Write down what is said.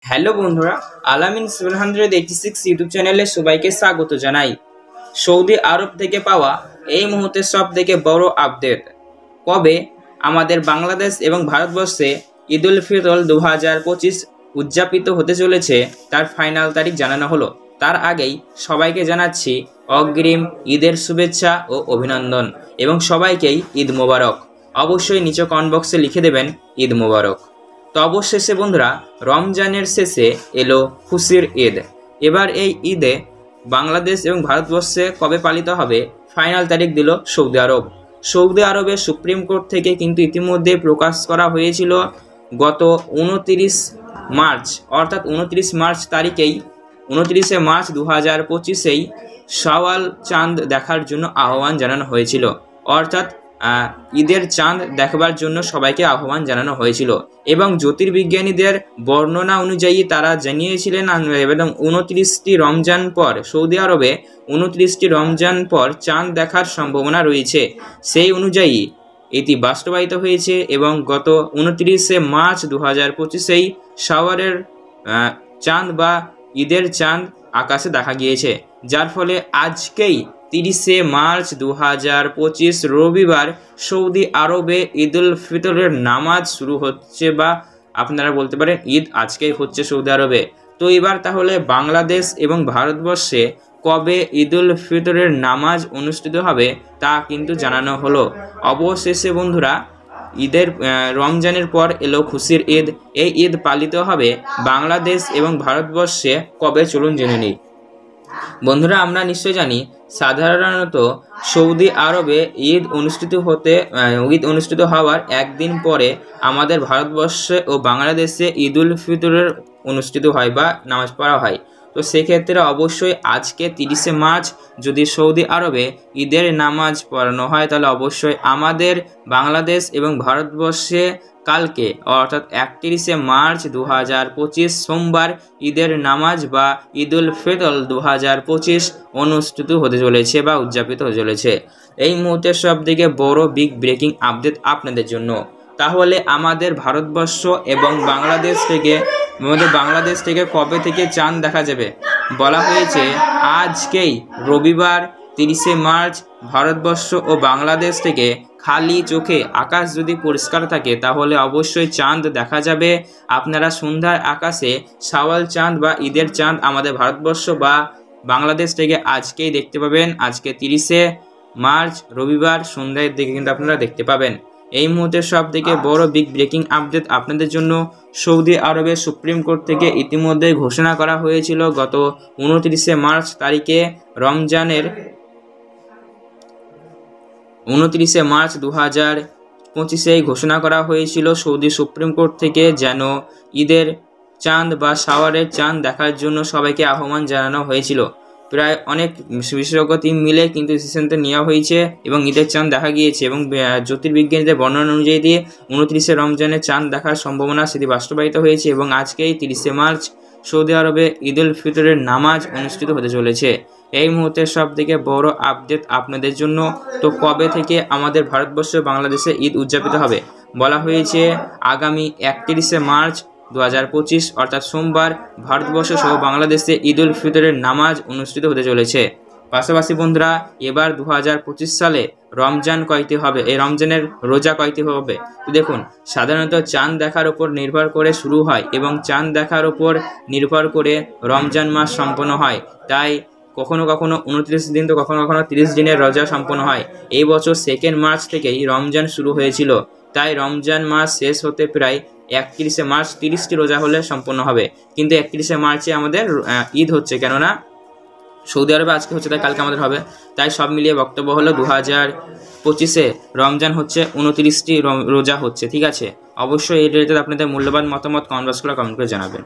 Hello বন্ধুরা, আলামিন 786 YouTube চ্যানেলে সবাইকে স্বাগত জানাই। সৌদি আরব থেকে পাওয়া এই মুহূর্তের সব থেকে বড় আপডেট। কবে আমাদের বাংলাদেশ এবং ভারতবর্ষে ঈদ উল ফিতর 2025 উদযাপিত হতে চলেছে তার ফাইনাল তারিখ জানানো হলো। তার আগেই সবাইকে জানাচ্ছি অগ্রিম ঈদের শুভেচ্ছা ও অভিনন্দন এবং সবাইকেই ঈদ মোবারক। অবশ্যই নিচে কমেন্ট বক্সে লিখে দেবেন ঈদ মোবারক। তো অবশেষে বন্ধুরা, রমজানের শেষে এলো খুশির ঈদ। এবার এই ঈদে বাংলাদেশ এবং ভারতবর্ষে কবে পালিত হবে ফাইনাল তারিখ দিল সৌদি আরব। সৌদি আরবের সুপ্রিম কোর্ট থেকে কিন্তু ইতিমধ্যে প্রকাশ করা হয়েছিল গত 29 মার্চ, অর্থাৎ 29 মার্চ তারিখেই 29শে মার্চ 2025-এই শাওয়াল চাঁদ দেখার জন্য আহ্বান জানানো হয়েছিল। অর্থাৎ ঈদের চাঁদ দেখবার জন্য সবাইকে আহ্বান জানানো হয়েছিল এবং জ্যোতির্বিজ্ঞানীদের বর্ণনা অনুযায়ী তারা জানিয়েছিলেন এবং 29টি রমজান পর সৌদি আরবে 29টি রমজান পর চাঁদ দেখার সম্ভাবনা রয়েছে। সেই অনুযায়ী এটি বাস্তবায়িত হয়েছে এবং গত 29শে মার্চ 2025-এই শাওয়ালের চাঁদ বা ঈদের চাঁদ আকাশে দেখা গিয়েছে, যার ফলে আজকেই 30শে মার্চ 2025 রবিবার সৌদি আরবে ঈদ উল ফিতরের নামাজ শুরু হচ্ছে, বা আপনারা বলতে পারেন ঈদ আজকেই হচ্ছে সৌদি আরবে। তো এবার তাহলে বাংলাদেশ এবং ভারতবর্ষে কবে ঈদ উল ফিতরের নামাজ অনুষ্ঠিত হবে তা কিন্তু জানানো হলো। অবশেষে বন্ধুরা, ঈদের রমজানের পর এলো খুশির ঈদ। এই ঈদ পালিত হবে বাংলাদেশ এবং ভারতবর্ষে কবে, চলুন জেনে নিই। বন্ধুরা, আমরা নিশ্চয় জানি সাধারণত সৌদি আরবে ঈদ অনুষ্ঠিত হওয়ার একদিন পরে আমাদের ভারতবর্ষে ও বাংলাদেশে ঈদ উল ফিতরের অনুষ্ঠিত হয় বা নামাজ পড়া হয়। তো সেক্ষেত্রে অবশ্যই আজকে 30শে মার্চ যদি সৌদি আরবে ঈদের নামাজ পড়ানো হয় তাহলে অবশ্যই আমাদের বাংলাদেশ এবং ভারতবর্ষে কালকে অর্থাৎ 31শে মার্চ 2025 সোমবার ঈদের নামাজ বা ঈদ উল ফিতর 2025 অনুষ্ঠিত হতে চলেছে বা উদযাপিত হতে চলেছে। এই মুহূর্তের সব থেকে বড় বিগ ব্রেকিং আপডেট আপনাদের জন্য। তাহলে আমাদের ভারতবর্ষ এবং বাংলাদেশ থেকে কবে থেকে চাঁদ দেখা যাবে বলা হয়েছে আজকেই রবিবার 30শে মার্চ ভারতবর্ষ ও বাংলাদেশ থেকে খালি চোখে আকাশ যদি পরিষ্কার থাকে তাহলে অবশ্যই চাঁদ দেখা যাবে। আপনারা সন্ধ্যার আকাশে শাওয়াল চাঁদ বা ঈদের চাঁদ আমাদের ভারতবর্ষ বা বাংলাদেশ থেকে আজকেই দেখতে পাবেন। আজকে 30শে মার্চ রবিবার সন্ধ্যার দিকে কিন্তু আপনারা দেখতে পাবেন। এই মুহূর্তের সব থেকে বড় বিগ ব্রেকিং আপডেট আপনাদের জন্য। সৌদি আরবের সুপ্রিম কোর্ট থেকে ইতিমধ্যে ঘোষণা করা হয়েছিল গত 29শে মার্চ তারিখে রমজানের 29শে মার্চ 2025 ঘোষণা করা হয়েছিল সৌদি সুপ্রিম কোর্ট থেকে যেন ঈদের চাঁদ বা শাওয়ালের চাঁদ দেখার জন্য সবাইকে আহ্বান জানানো হয়েছিল। প্রায় অনেক বিশেষজ্ঞ টিম মিলে কিন্তু ডিসিশনটা নেওয়া হয়েছে এবং ঈদের চাঁদ দেখা গিয়েছে এবং জ্যোতির্বিজ্ঞানীদের বর্ণনা অনুযায়ী দিয়ে 29শে রমজানের চাঁদ দেখার সম্ভাবনা সেটি বাস্তবায়িত হয়েছে এবং আজকেই 30শে মার্চ সৌদি আরবে ঈদ উল ফিতরের নামাজ অনুষ্ঠিত হতে চলেছে। এই মুহূর্তের সব থেকে বড় আপডেট আপনাদের জন্য। তো কবে থেকে আমাদের ভারতবর্ষ বাংলাদেশে ঈদ উদযাপিত হবে বলা হয়েছে আগামী 31শে মার্চ 2025 অর্থাৎ সোমবার ভারতবর্ষ সহ বাংলাদেশে ঈদ উল ফিতরের নামাজ অনুষ্ঠিত হতে চলেছে। পাশাপাশি বন্ধুরা, এবার 2025 সালে রমজান কয়টি হবে, এই রমজানের রোজা কয়টি হবে তো দেখুন, সাধারণত চাঁদ দেখার উপর নির্ভর করে শুরু হয় এবং চাঁদ দেখার উপর নির্ভর করে রমজান মাস সম্পন্ন হয়। তাই কখনো কখনো 29 দিন তো কখনো কখনো 30 দিনের রোজা সম্পন্ন হয়। এই বছর 2 মার্চ থেকেই রমজান শুরু হয়েছিল, তাই রমজান মাস শেষ হতে প্রায় 31শে মার্চ 30টি রোজা হলে সম্পন্ন হবে। কিন্তু 31শে মার্চে আমাদের ঈদ হচ্ছে, কেননা সৌদি আরবে আজকে হচ্ছে তাই কালকে আমাদের হবে। তাই সব মিলিয়ে বক্তব্য হলো 2025-এ রমজান হচ্ছে 29টি রোজা হচ্ছে। ঠিক আছে, অবশ্যই এই রিলেটেড আপনাদের মূল্যবান মতামত কমেন্ট বক্সে কমেন্ট করে জানাবেন।